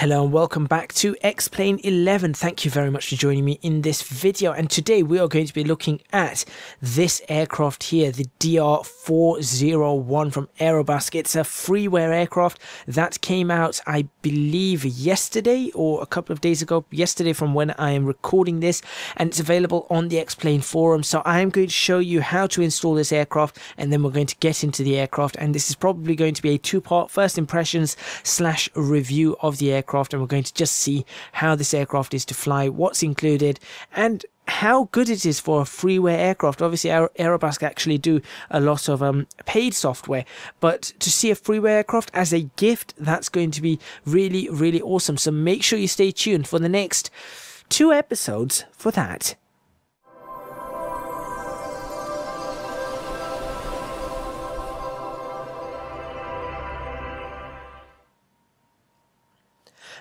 Hello and welcome back to X-Plane 11. Thank you very much for joining me in this video, and today we are going to be looking at this aircraft here, the DR401 from Aerobask. It's a freeware aircraft that came out, I believe, yesterday or a couple of days ago. Yesterday from when I am recording this, and it's available on the X-Plane forum. So I am going to show you how to install this aircraft, and then we're going to get into the aircraft, and this is probably going to be a two-part first impressions / review of the aircraft, and we're going to just see how this aircraft is to fly, what's included, and how good it is for a freeware aircraft. Obviously, Aerobask actually do a lot of paid software, but to see a freeware aircraft as a gift, that's going to be really, really awesome. So make sure you stay tuned for the next 2 episodes for that.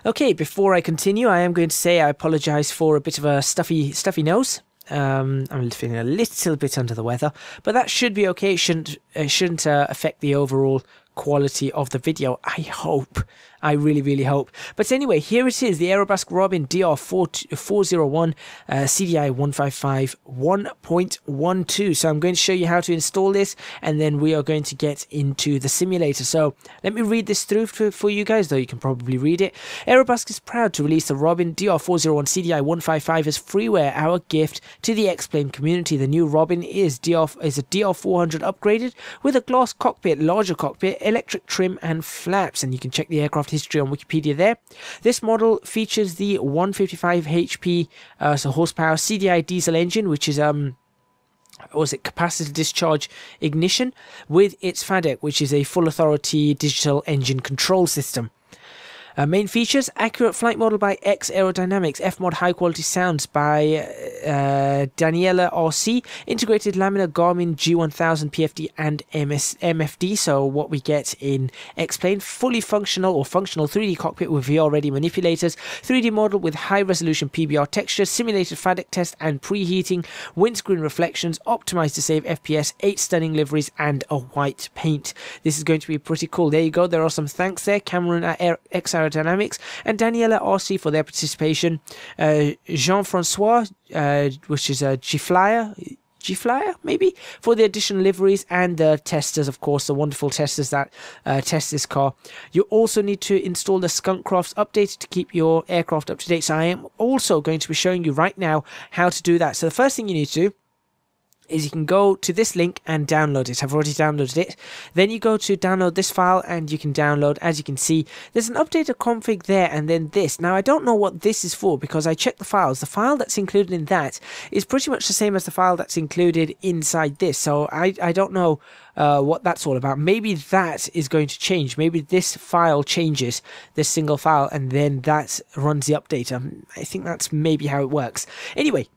Okay, before I continue, I am going to say I apologise for a bit of a stuffy nose. I'm feeling a little bit under the weather, but that should be okay. It shouldn't affect the overall quality of the video. I hope. I really, really hope. But anyway, here it is, the Aerobask Robin DR401 CDI 155 1.12. So I'm going to show you how to install this, and then we are going to get into the simulator. So let me read this through for you guys, though you can probably read it. Aerobask is proud to release the Robin DR401 CDI 155 as freeware, our gift to the X-Plane community. The new Robin is a DR400 upgraded with a glass cockpit, larger cockpit, electric trim and flaps, and you can check the aircraft history on Wikipedia there. This model features the 155 HP so horsepower CDI diesel engine, which is capacitor discharge ignition, with its FADEC, which is a full authority digital engine control system. Main features: accurate flight model by X Aerodynamics, F-Mod high quality sounds by Daniela RC, integrated laminar Garmin G1000 PFD and MFD, so what we get in X-Plane, fully functional or functional 3D cockpit with VR ready manipulators, 3D model with high resolution PBR texture, simulated FADEC test and preheating, windscreen reflections, optimized to save FPS, 8 stunning liveries and a white paint. This is going to be pretty cool. There you go, there are some thanks there. Cameron at X Aerodynamics and Daniela RC for their participation. Jean-Francois, which is a G-Flyer maybe, for the additional liveries, and the testers, of course, the wonderful testers that test this car. You also need to install the Skunk update to keep your aircraft up to date. So I am also going to be showing you right now how to do that. So the first thing you need to do is you can go to this link and download it. I've already downloaded it. Then you go to download this file and you can download. As you can see, there's an updated config there, and then this. Now I don't know what this is for because I checked the files. The file that's included in that is pretty much the same as the file that's included inside this. So I don't know what that's all about. Maybe that is going to change. Maybe this file changes, this single file, and then that runs the update. I think that's maybe how it works. Anyway,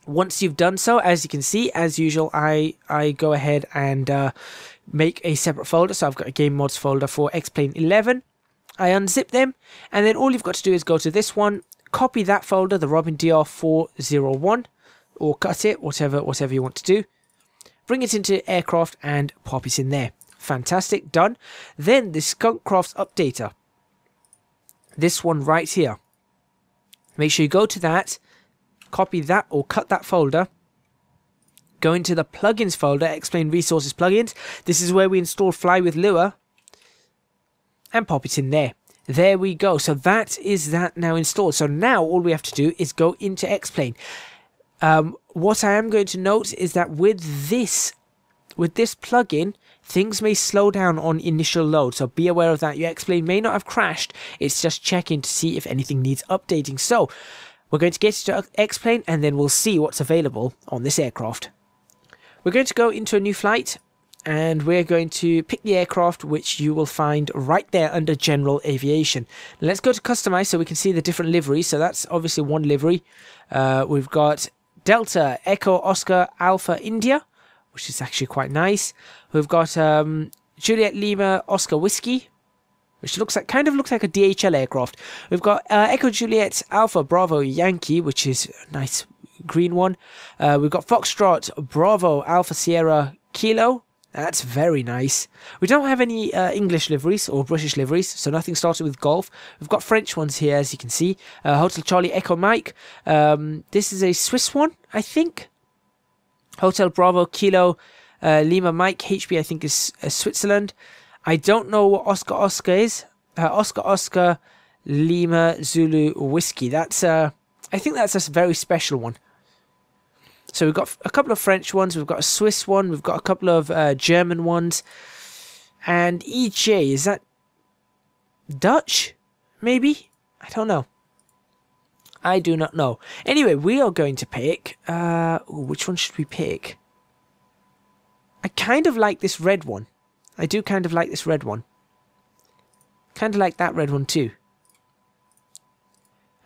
once you've done so, as you can see, as usual, I go ahead and make a separate folder. So I've got a game mods folder for X-Plane 11. I unzip them, and then all you've got to do is go to this one, copy that folder, the Robin DR401, or cut it, whatever you want to do. Bring it into aircraft and pop it in there. Fantastic, done. Then the Skunk updater, this one right here. Make sure you go to that, copy that or cut that folder, go into the plugins folder, X-Plane Resources Plugins. This is where we install Fly with Lua, and pop it in there. There we go. So that is that now installed. So now all we have to do is go into X-Plane. What I am going to note is that with this plugin, things may slow down on initial load, so be aware of that. Your X-Plane may not have crashed. It's just checking to see if anything needs updating. So we're going to get to X-Plane, and then we'll see what's available on this aircraft. We're going to go into a new flight, and we're going to pick the aircraft, which you will find right there under General Aviation. Now let's go to Customize so we can see the different liveries. So that's obviously one livery. We've got Delta Echo Oscar Alpha India, which is actually quite nice. We've got Juliet Lima Oscar Whiskey, which kind of looks like a DHL aircraft. We've got Echo Juliet Alpha Bravo Yankee, which is a nice green one. We've got Foxtrot Bravo Alpha Sierra Kilo. That's very nice. We don't have any English liveries or British liveries, so nothing started with golf. We've got French ones here, as you can see. Hotel Charlie Echo Mike. This is a Swiss one, I think. Hotel Bravo Kilo Lima Mike. HB, I think, is Switzerland. I don't know what Oscar Oscar is. Oscar Oscar Lima Zulu Whiskey. That's I think that's a very special one. So we've got a couple of French ones, we've got a Swiss one, we've got a couple of German ones. And EJ, is that Dutch? Maybe? I don't know. I do not know. Anyway, we are going to pick... which one should we pick? I kind of like this red one. I do kind of like this red one. Kind of like that red one too.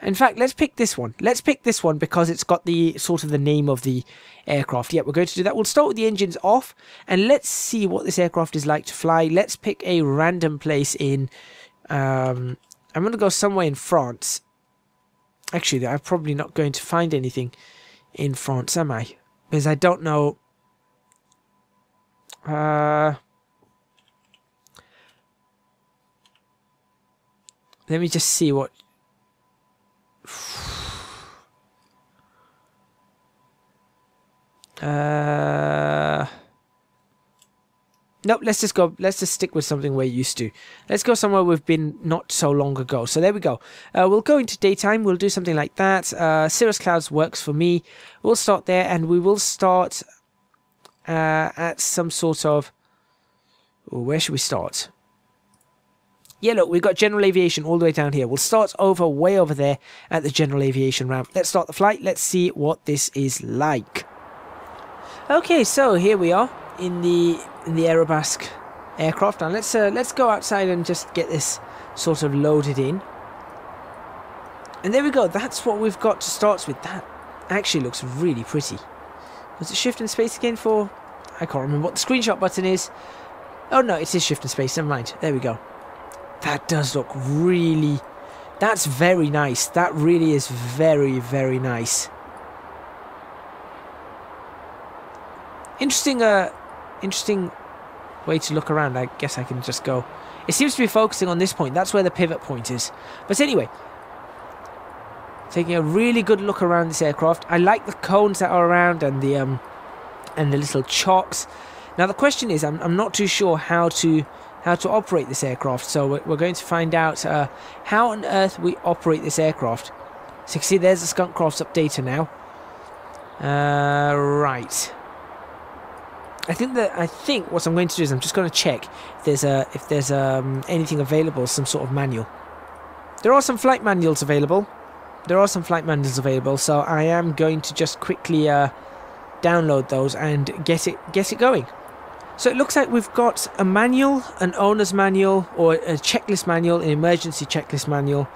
In fact, let's pick this one. Let's pick this one because it's got the sort of the name of the aircraft. Yeah, we're going to do that. We'll start with the engines off and let's see what this aircraft is like to fly. Let's pick a random place in... I'm going to go somewhere in France. Actually, I'm probably not going to find anything in France, am I? Because I don't know... let me just see what... Nope, let's just stick with something we're used to. Let's go somewhere we've been not so long ago. So there we go. We'll go into daytime. We'll do something like that. Cirrus Clouds works for me. We'll start there and we will start at some sort of... Ooh, where should we start? Yeah, look, we've got general aviation all the way down here. We'll start way over there at the general aviation ramp. Let's start the flight. Let's see what this is like. Okay, so here we are in the Aerobask aircraft. Now let's go outside and just get this sort of loaded in. And there we go. That's what we've got to start with. That actually looks really pretty. Was it shift and space again for... I can't remember what the screenshot button is. Oh no, it is shift and space. Never mind. There we go. That does look really... That's very nice. That really is very, very nice. Interesting way to look around. I guess I can just go... It seems to be focusing on this point. That's where the pivot point is. But anyway, taking a really good look around this aircraft. I like the cones that are around and the little chocks. Now the question is, I'm not too sure how to operate this aircraft, so we're going to find out how on earth we operate this aircraft. So you can see there's the Skunk Crafts updater now. Right. I think what I'm going to do is I'm just going to check if there's anything available, some sort of manual. There are some flight manuals available. So I am going to just quickly download those and get it going. So it looks like we've got a manual, an owner's manual, or a checklist manual, an emergency checklist manual,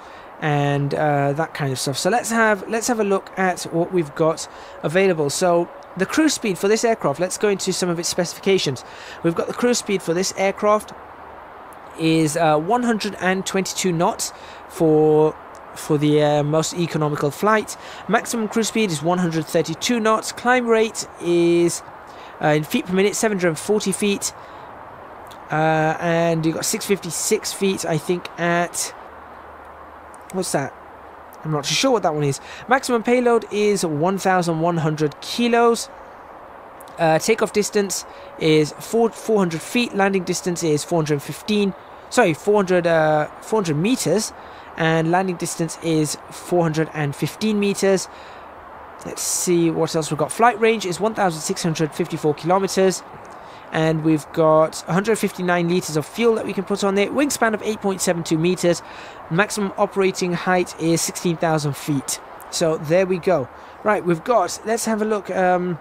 and that kind of stuff. So let's have a look at what we've got available. So the cruise speed for this aircraft, let's go into some of its specifications. We've got the cruise speed for this aircraft is 122 knots for the most economical flight. Maximum cruise speed is 132 knots. Climb rate is in feet per minute, 740 feet. And you've got 656 feet, I think, at... What's that? I'm not too sure what that one is. Maximum payload is 1,100 kilos. Takeoff distance is 400 feet. Landing distance is 400 meters. And landing distance is 415 meters. Let's see what else we've got. Flight range is 1,654 kilometers. And we've got 159 liters of fuel that we can put on there. Wingspan of 8.72 meters. Maximum operating height is 16,000 feet. So there we go. Right, let's have a look. Let's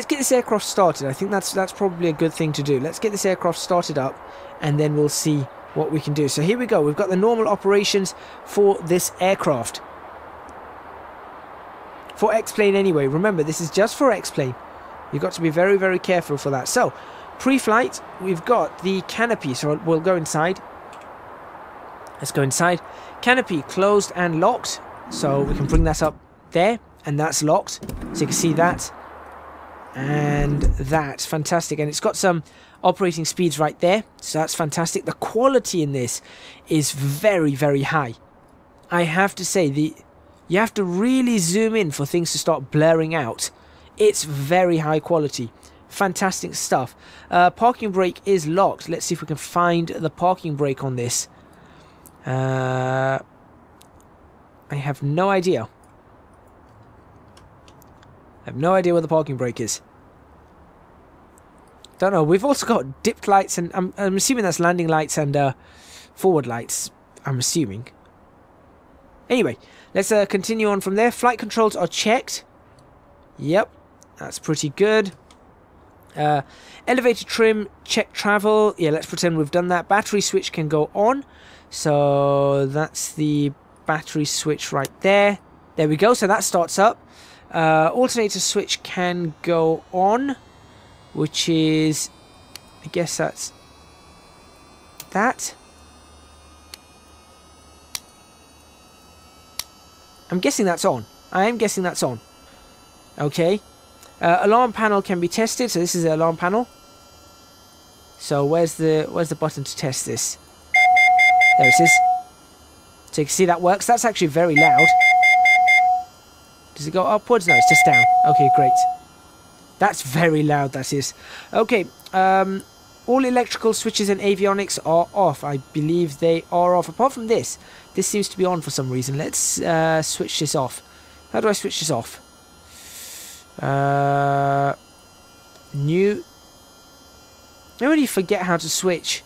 get this aircraft started. I think that's probably a good thing to do. Let's get this aircraft started up and then we'll see what we can do. So here we go. We've got the normal operations for this aircraft. For X-Plane anyway. Remember, this is just for X-Plane. You've got to be very, very careful for that. So, pre-flight, we've got the canopy. So we'll go inside. Let's go inside. Canopy closed and locked. So we can bring that up there. And that's locked. So you can see that. And that's fantastic. And it's got some operating speeds right there. So that's fantastic. The quality in this is very, very high. I have to say, you have to really zoom in for things to start blurring out. It's very high quality. Fantastic stuff. Parking brake is locked. Let's see if we can find the parking brake on this. I have no idea. I have no idea where the parking brake is. Don't know. We've also got dipped lights, and I'm assuming that's landing lights and forward lights. I'm assuming. Anyway, let's continue on from there. Flight controls are checked. Yep, that's pretty good. Elevator trim, check travel. Yeah, let's pretend we've done that. Battery switch can go on. So that's the battery switch right there. There we go. So that starts up. Alternator switch can go on, which is, I guess that's that. I'm guessing that's on. I am guessing that's on. Okay. Alarm panel can be tested. So this is the alarm panel. So where's the button to test this? There it is. So you can see that works. That's actually very loud. Does it go upwards? No, it's just down. Okay, great. That's very loud, that is. Okay, all electrical switches and avionics are off. I believe they are off. Apart from this, this seems to be on for some reason. Let's switch this off. How do I switch this off? New. Maybe you forget how to switch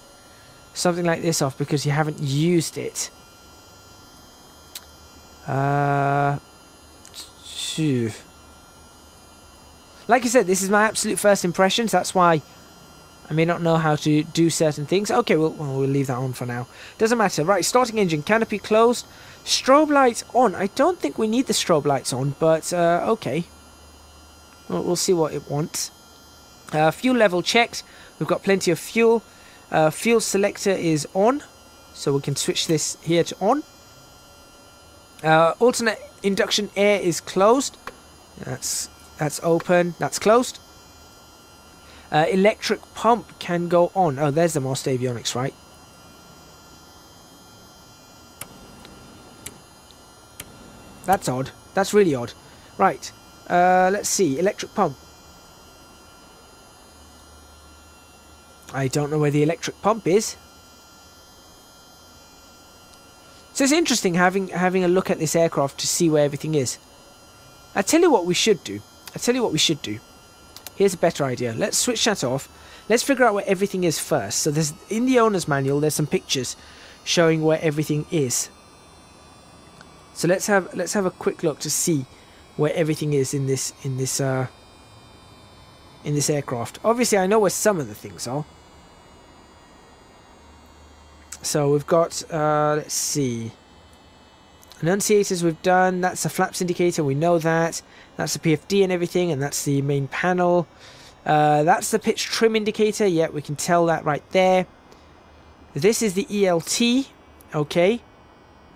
something like this off because you haven't used it. Like I said, this is my absolute first impressions. That's why I may not know how to do certain things. Okay, we'll leave that on for now. Doesn't matter. Right, starting engine. Canopy closed. Strobe lights on. I don't think we need the strobe lights on, but okay. We'll see what it wants. Fuel level checked. We've got plenty of fuel. Fuel selector is on, so we can switch this here to on. Alternate induction air is closed. That's open. That's closed. Electric pump can go on. Oh, there's the master avionics, right? That's odd. That's really odd. Right. Let's see. Electric pump. I don't know where the electric pump is. So it's interesting having a look at this aircraft to see where everything is. I tell you what we should do. Here's a better idea. Let's switch that off. Let's figure out where everything is first. So there's in the owner's manual there's some pictures showing where everything is. So let's have a quick look to see where everything is in this aircraft. Obviously I know where some of the things are. So we've got let's see. Annunciators we've done. That's a flaps indicator. We know that. That's the PFD and everything, and that's the main panel. That's the pitch trim indicator. Yeah, we can tell that right there. This is the ELT. Okay.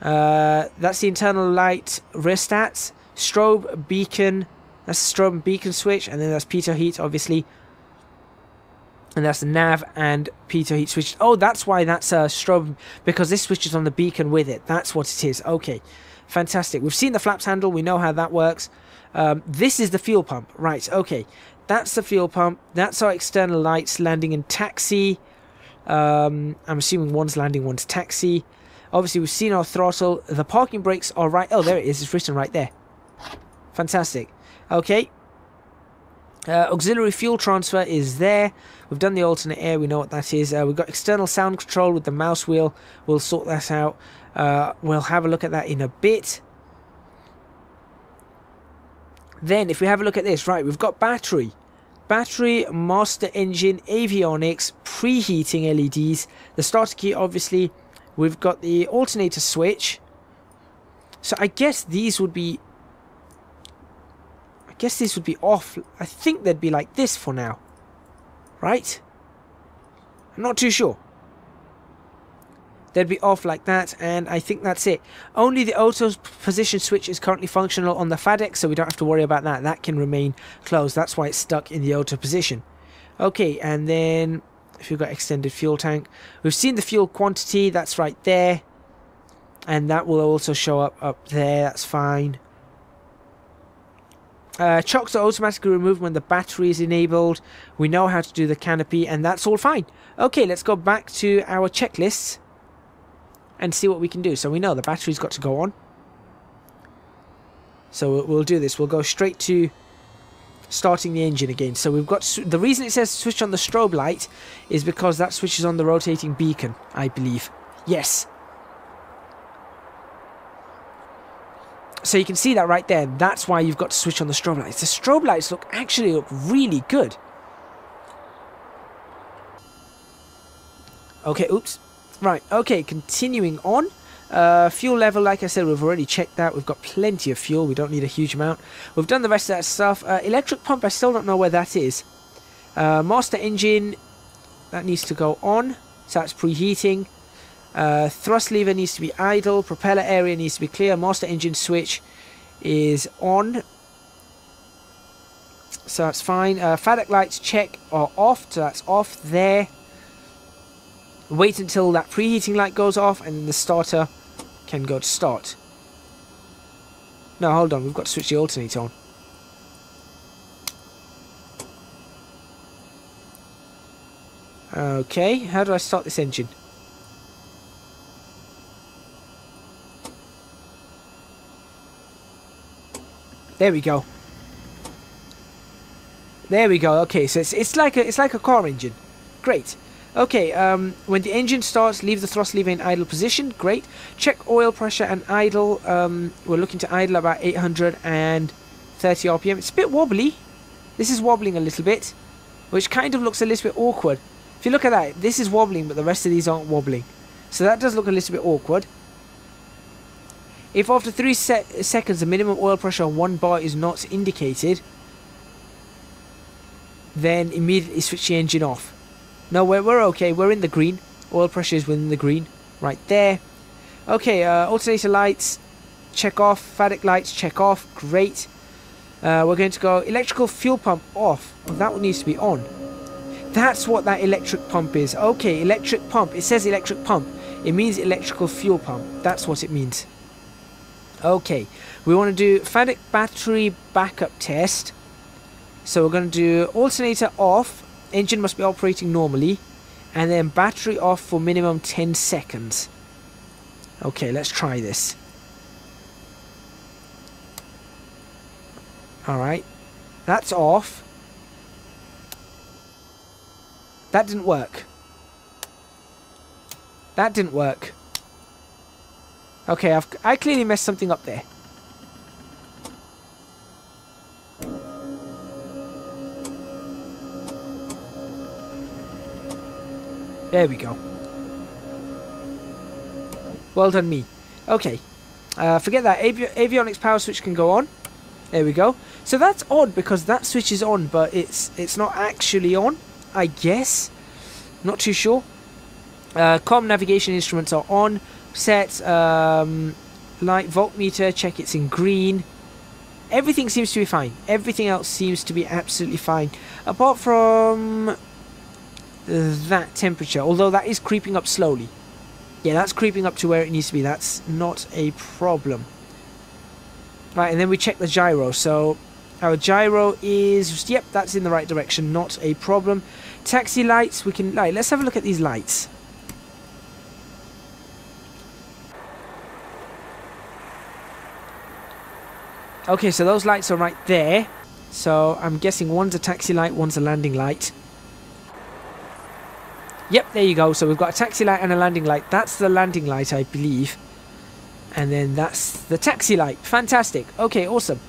That's the internal light rheostats. Strobe beacon. That's the strobe beacon switch, and then that's pitot heat, obviously. And that's the nav and pitot heat switch. Oh, that's why that's a strobe, because this switches on the beacon with it. That's what it is. Okay, fantastic. We've seen the flaps handle. We know how that works. This is the fuel pump. Right, okay. That's the fuel pump. That's our external lights, landing and taxi. I'm assuming one's landing, one's taxi. Obviously, we've seen our throttle. The parking brakes are right. Oh, there it is. It's written right there. Fantastic. Okay. Auxiliary fuel transfer is there. We've done the alternate air. We know what that is. We've got external sound control with the mouse wheel. We'll sort that out. We'll have a look at that in a bit. Then, if we have a look at this, right, we've got battery. Battery, master engine, avionics, preheating LEDs. The starter key, obviously. We've got the alternator switch. So I guess these would be... off. I think they'd be like this for now. Right? I'm not too sure. They'd be off like that, and I think that's it. Only the auto position switch is currently functional on the FADEC, so we don't have to worry about that. That can remain closed. That's why it's stuck in the auto position. Okay, and then if you've got extended fuel tank, we've seen the fuel quantity. That's right there, and that will also show up there. That's fine. Chocks are automatically removed when the battery is enabled. We know how to do the canopy, and that's all fine. Okay, let's go back to our checklists and see what we can do. So we know the battery's got to go on. So we'll do this. We'll go straight to starting the engine again. So we've got... The reason it says switch on the strobe light is because that switches on the rotating beacon, I believe. Yes. So you can see that right there. That's why you've got to switch on the strobe lights. The strobe lights actually look really good. Okay, oops. Right, okay, continuing on. Fuel level, like I said, we've already checked that. We've got plenty of fuel. We don't need a huge amount. We've done the rest of that stuff. Electric pump, I still don't know where that is. Master engine, that needs to go on. So that's preheating. Thrust lever needs to be idle. Propeller area needs to be clear. Master engine switch is on. So that's fine. FADEC lights check are off. So that's off there. Wait until that preheating light goes off, and then the starter can go to start. No, hold on. We've got to switch the alternator on. Okay, how do I start this engine? There we go. There we go. Okay, so it's like a car engine. Great. Okay, when the engine starts, leave the thrust lever in idle position. Great. Check oil pressure and idle. We're looking to idle about 830 RPM. It's a bit wobbly. This is wobbling a little bit, which kind of looks a little bit awkward. If you look at that, this is wobbling, but the rest of these aren't wobbling. So that does look a little bit awkward. If after 3 seconds the minimum oil pressure on 1 bar is not indicated, then immediately switch the engine off. No, we're okay. We're in the green. Oil pressure is within the green. Right there. Okay, alternator lights, check off. FADEC lights, check off. Great. We're going to go electrical fuel pump off. Oh, that one needs to be on. That's what that electric pump is. Okay, electric pump. It says electric pump. It means electrical fuel pump. That's what it means. Okay, we want to do FADEC battery backup test. So we're going to do alternator off. Engine must be operating normally, and then battery off for minimum 10 seconds. Okay, let's try this. Alright, that's off. That didn't work. That didn't work. Okay, I clearly messed something up there. There we go. Well done me. Okay. Forget that. Avionics power switch can go on. There we go. So that's odd because that switch is on, but it's not actually on, I guess. Not too sure. COM navigation instruments are on. Set. Light voltmeter. Check it's in green. Everything seems to be fine. Everything else seems to be absolutely fine. Apart from that temperature, although that is creeping up slowly. Yeah, that's creeping up to where it needs to be. That's not a problem. Right, and then we check the gyro. So our gyro is, yep, that's in the right direction. Not a problem. Taxi lights, we can, right, let's have a look at these lights. Okay, so those lights are right there. So I'm guessing one's a taxi light, one's a landing light. Yep, there you go. So we've got a taxi light and a landing light. That's the landing light, I believe. And then that's the taxi light. Fantastic. Okay, awesome.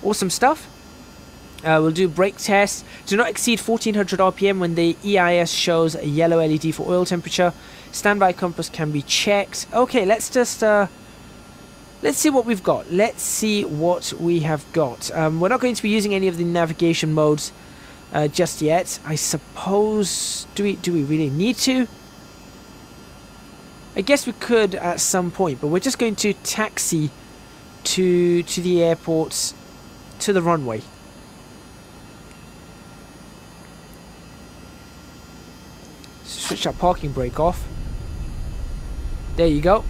Awesome stuff. We'll do brake test. Do not exceed 1400 RPM when the EIS shows a yellow LED for oil temperature. Standby compass can be checked. Okay, let's just... let's see what we've got. Let's see what we have got. We're not going to be using any of the navigation modes just yet. I suppose... Do we really need to? I guess we could at some point, but we're just going to taxi to the airport, to the runway. Switch that parking brake off. There you go.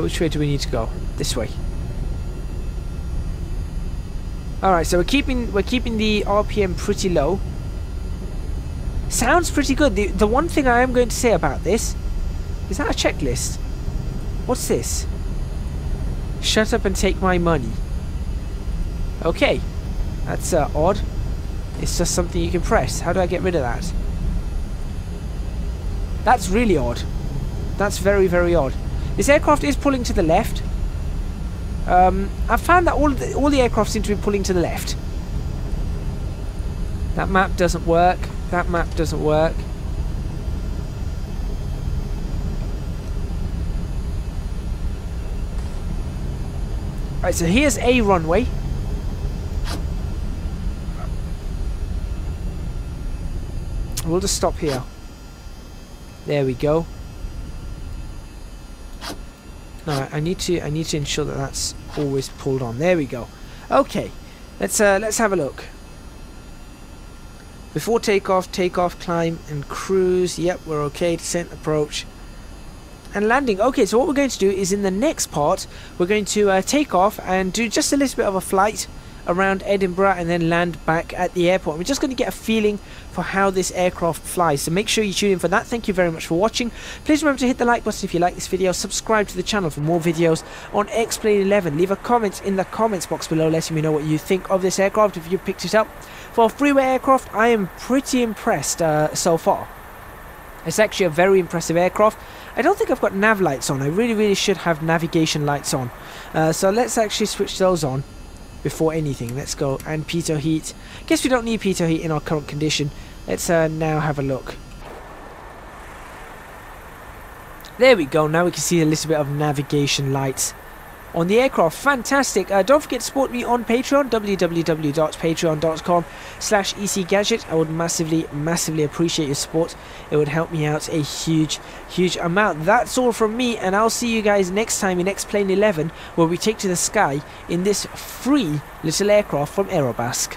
Which way do we need to go? This way. Alright, so we're keeping the RPM pretty low. Sounds pretty good. The one thing I am going to say about this, is that a checklist? What's this? Shut up and take my money. Okay. That's odd. It's just something you can press. How do I get rid of that? That's really odd. That's very, very odd. This aircraft is pulling to the left. I've found that all the aircraft seem to be pulling to the left. That map doesn't work. That map doesn't work. Right, so here's a runway. We'll just stop here. There we go. No, I need to ensure that that's always pulled on. There we go. Okay, let's have a look. Before takeoff, climb and cruise. Yep, we're okay. Descent, approach, and landing. Okay, so what we're going to do is in the next part, we're going to take off and do just a little bit of a flight around Edinburgh and then land back at the airport. We're just going to get a feeling for how this aircraft flies, so make sure you tune in for that. Thank you very much for watching. Please remember to hit the like button if you like this video, subscribe to the channel for more videos on X-Plane 11, leave a comment in the comments box below letting me know what you think of this aircraft if you picked it up. For Freeware aircraft, I am pretty impressed so far. It's actually a very impressive aircraft. I don't think I've got nav lights on. I really should have navigation lights on, so let's actually switch those on before anything. Let's go. And pitot heat. Guess we don't need pitot heat in our current condition. Let's now have a look. There we go. Now we can see a little bit of navigation lights on the aircraft. Fantastic. Don't forget to support me on Patreon, www.patreon.com/ecgadget. I would massively appreciate your support. It would help me out a huge amount. That's all from me, and I'll see you guys next time in X-Plane 11, where we take to the sky in this free little aircraft from Aerobask.